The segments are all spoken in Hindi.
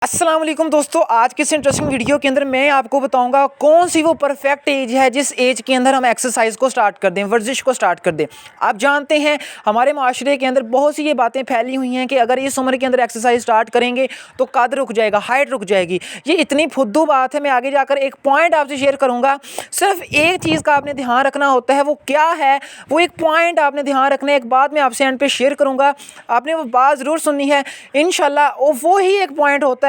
अस्सलाम वालेकुम दोस्तों, आज के इस इंटरेस्टिंग वीडियो के अंदर मैं आपको बताऊंगा कौन सी वो परफेक्ट एज है जिस एज के अंदर हम एक्सरसाइज को स्टार्ट कर दें, वर्जिश को स्टार्ट कर दें। आप जानते हैं हमारे माशरे के अंदर बहुत सी ये बातें फैली हुई हैं कि अगर इस उम्र के अंदर एक्सरसाइज स्टार्ट करेंगे तो कद रुक जाएगा, हाइट रुक जाएगी। ये इतनी फुद्दू बात है। मैं आगे जाकर एक पॉइंट आपसे शेयर करूँगा। सिर्फ एक चीज़ का आपने ध्यान रखना होता है, वो क्या है, वो एक पॉइंट आपने ध्यान रखना है। एक बात मैं आपसे एंड पे शेयर करूँगा, आपने वो बात ज़रूर सुननी है इंशाल्लाह। वो ही एक पॉइंट होता है,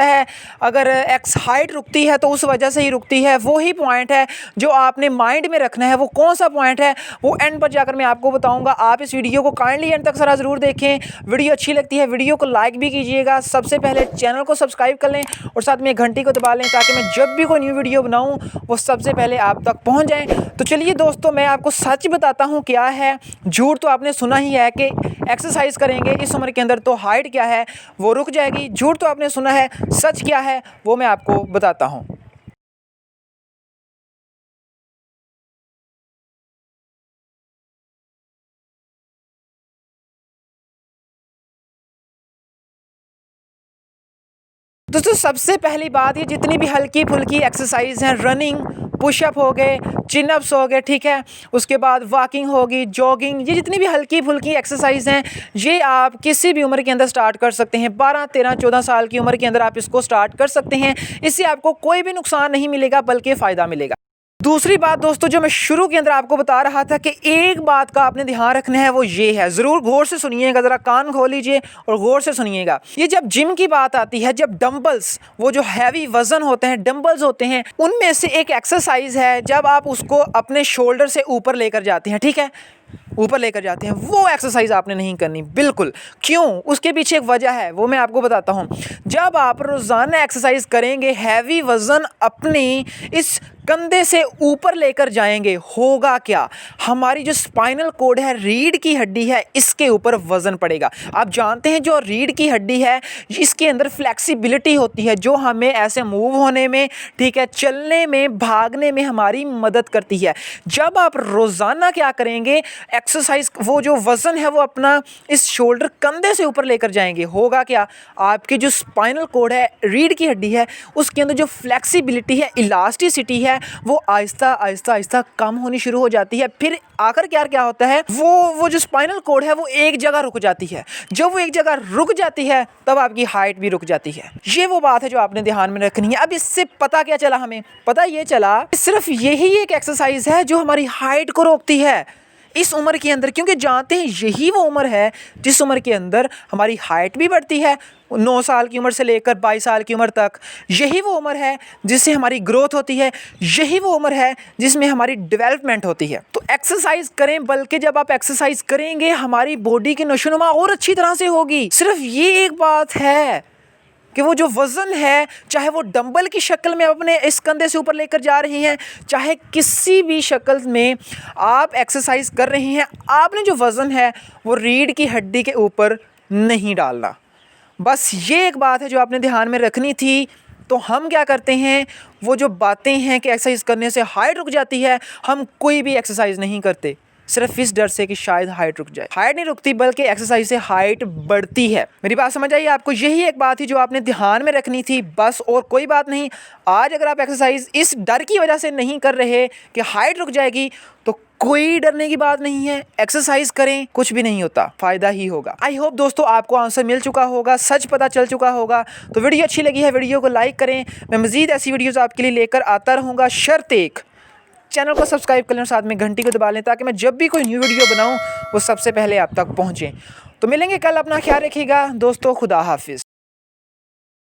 अगर एक्स हाइट रुकती है तो उस वजह से ही रुकती है। वो ही पॉइंट है जो आपने माइंड में रखना है। वो कौन सा पॉइंट है वो एंड पर जाकर मैं आपको बताऊंगा। आप इस वीडियो को काइंडली एंड तक सारा ज़रूर देखें। वीडियो अच्छी लगती है वीडियो को लाइक भी कीजिएगा। सबसे पहले चैनल को सब्सक्राइब कर लें और साथ में घंटी को दबा लें ताकि मैं जब भी कोई न्यू वीडियो बनाऊँ वो सबसे पहले आप तक पहुँच जाएँ। तो चलिए दोस्तों, मैं आपको सच बताता हूँ क्या है। झूठ तो आपने सुना ही है कि एक्सरसाइज करेंगे इस उम्र के अंदर तो हाइट क्या है वो रुक जाएगी। झूठ तो आपने सुना है, सच क्या है वो मैं आपको बताता हूं। दोस्तों, सबसे पहली बात, ये जितनी भी हल्की फुल्की एक्सरसाइज हैं, रनिंग, पुशअप हो गए, चिनअप्स हो गए, ठीक है, उसके बाद वॉकिंग होगी, जॉगिंग, ये जितनी भी हल्की फुल्की एक्सरसाइज हैं ये आप किसी भी उम्र के अंदर स्टार्ट कर सकते हैं। 12, 13, 14 साल की उम्र के अंदर आप इसको स्टार्ट कर सकते हैं। इससे आपको कोई भी नुकसान नहीं मिलेगा बल्कि फ़ायदा मिलेगा। दूसरी बात दोस्तों, जो मैं शुरू के अंदर आपको बता रहा था कि एक बात का आपने ध्यान रखना है, वो ये है, ज़रूर गौर से सुनिएगा, ज़रा कान खोल लीजिए और गौर से सुनिएगा। ये जब जिम की बात आती है, जब डंबल्स, वो जो हैवी वज़न होते हैं, डंबल्स होते हैं, उनमें से एक एक्सरसाइज है जब आप उसको अपने शोल्डर से ऊपर लेकर जाते हैं, ठीक है, ऊपर लेकर जाते हैं, वो एक्सरसाइज आपने नहीं करनी बिल्कुल। क्यों? उसके पीछे एक वजह है, वो मैं आपको बताता हूँ। जब आप रोज़ाना एक्सरसाइज करेंगे, हैवी वज़न अपनी इस कंधे से ऊपर लेकर जाएंगे, होगा क्या, हमारी जो स्पाइनल कोड है, रीढ़ की हड्डी है, इसके ऊपर वज़न पड़ेगा। आप जानते हैं जो रीढ़ की हड्डी है इसके अंदर फ्लेक्सिबिलिटी होती है जो हमें ऐसे मूव होने में, ठीक है, चलने में, भागने में हमारी मदद करती है। जब आप रोज़ाना क्या करेंगे, एक्सरसाइज, वो जो वज़न है वो अपना इस शोल्डर, कंधे से ऊपर लेकर जाएंगे, होगा क्या, आपकी जो स्पाइनल कोड है, रीढ़ की हड्डी है, उसके अंदर जो फ्लेक्सिबिलिटी है, इलास्टिसिटी है, वो आहिस्ता आहिस्ता आहिस्ता कम होनी शुरू हो जाती है। फिर आकर क्या होता है, वो जो स्पाइनल कोड है वो एक जगह रुक जाती है। जब वो एक जगह रुक जाती है तब आपकी हाइट भी रुक जाती है। ये वो बात है जो आपने ध्यान में रखनी है। अब इससे पता क्या चला, हमें पता ये चला सिर्फ यही एक एक्सरसाइज है जो हमारी हाइट को रोकती है इस उम्र के अंदर, क्योंकि जानते हैं यही वो उम्र है जिस उम्र के अंदर हमारी हाइट भी बढ़ती है। 9 साल की उम्र से लेकर 22 साल की उम्र तक यही वो उम्र है जिससे हमारी ग्रोथ होती है। यही वो उम्र है जिसमें हमारी डेवलपमेंट होती है। तो एक्सरसाइज करें, बल्कि जब आप एक्सरसाइज करेंगे हमारी बॉडी की नशोनुमा और अच्छी तरह से होगी। सिर्फ ये एक बात है कि वो जो वज़न है, चाहे वो डंबल की शक्ल में अपने इस कंधे से ऊपर लेकर जा रही हैं, चाहे किसी भी शक्ल में आप एक्सरसाइज कर रही हैं, आपने जो वज़न है वो रीढ़ की हड्डी के ऊपर नहीं डालना। बस ये एक बात है जो आपने ध्यान में रखनी थी। तो हम क्या करते हैं, वो जो बातें हैं कि एक्सरसाइज करने से हाइट रुक जाती है, हम कोई भी एक्सरसाइज नहीं करते सिर्फ इस डर से कि शायद हाइट रुक जाए। हाइट नहीं रुकती बल्कि एक्सरसाइज से हाइट बढ़ती है। मेरी बात समझ आई आपको? यही एक बात थी जो आपने ध्यान में रखनी थी, बस, और कोई बात नहीं। आज अगर आप एक्सरसाइज इस डर की वजह से नहीं कर रहे कि हाइट रुक जाएगी तो कोई डरने की बात नहीं है। एक्सरसाइज करें, कुछ भी नहीं होता, फायदा ही होगा। आई होप दोस्तों आपको आंसर मिल चुका होगा, सच पता चल चुका होगा। तो वीडियो अच्छी लगी है वीडियो को लाइक करें। मैं मज़ीद ऐसी वीडियोज़ आपके लिए लेकर आता रहूँगा, शर्त एक, चैनल को सब्सक्राइब कर लें और साथ में घंटी को दबा लें ताकि मैं जब भी कोई न्यू वीडियो बनाऊं वो सबसे पहले आप तक पहुंचे। तो मिलेंगे कल, अपना ख्याल रखिएगा दोस्तों, खुदा हाफिज़।